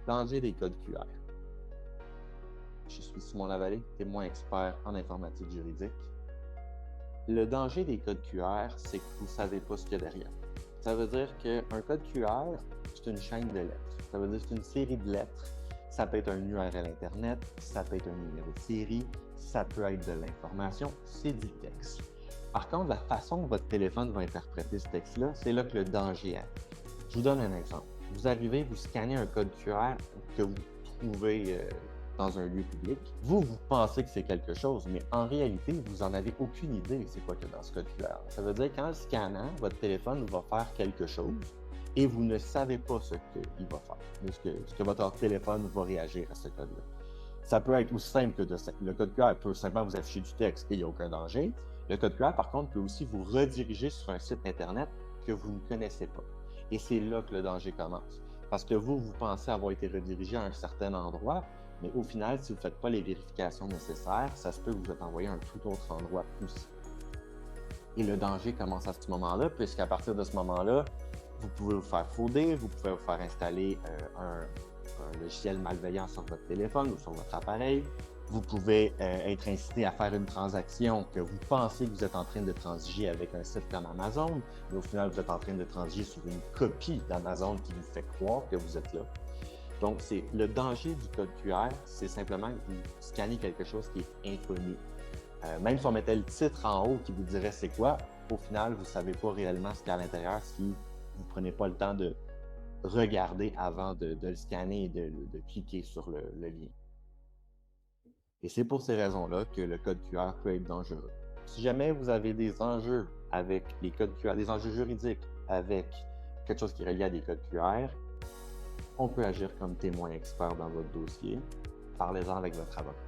Danger des codes QR. Je suis Simon Lavallée, témoin expert en informatique juridique. Le danger des codes QR, c'est que vous ne savez pas ce qu'il y a derrière. Ça veut dire qu'un code QR, c'est une chaîne de lettres. Ça veut dire que c'est une série de lettres. Ça peut être un URL Internet, ça peut être un numéro de série, ça peut être de l'information, c'est du texte. Par contre, la façon que votre téléphone va interpréter ce texte-là, c'est là que le danger est. Je vous donne un exemple. Vous arrivez, vous scannez un code QR que vous trouvez dans un lieu public. Vous pensez que c'est quelque chose, mais en réalité, vous n'en avez aucune idée c'est quoi qu'il y a dans ce code QR. Ça veut dire qu'en le scannant, votre téléphone va faire quelque chose et vous ne savez pas ce qu'il va faire, ce que votre téléphone va réagir à ce code-là. Ça peut être aussi simple que le code QR peut simplement vous afficher du texte et il n'y a aucun danger. Le code QR, par contre, peut aussi vous rediriger sur un site Internet que vous ne connaissez pas. Et c'est là que le danger commence. Parce que vous pensez avoir été redirigé à un certain endroit, mais au final, si vous ne faites pas les vérifications nécessaires, ça se peut que vous êtes envoyé à un tout autre endroit aussi. Et le danger commence à ce moment-là, puisqu'à partir de ce moment-là, vous pouvez vous faire frauder, vous pouvez vous faire installer un logiciel malveillant sur votre téléphone ou sur votre appareil. Vous pouvez être incité à faire une transaction que vous pensez que vous êtes en train de transiger avec un site comme Amazon, mais au final, vous êtes en train de transiger sur une copie d'Amazon qui vous fait croire que vous êtes là. Donc, c'est le danger du code QR, c'est simplement que vous scannez quelque chose qui est inconnu. Même si on mettait le titre en haut qui vous dirait c'est quoi, au final, vous ne savez pas réellement ce qu'il y a à l'intérieur si vous ne prenez pas le temps de regarder avant de le scanner et de cliquer sur le lien. Et c'est pour ces raisons-là que le code QR peut être dangereux. Si jamais vous avez des enjeux avec les codes QR, des enjeux juridiques avec quelque chose qui est relié à des codes QR, on peut agir comme témoin expert dans votre dossier. Parlez-en avec votre avocat.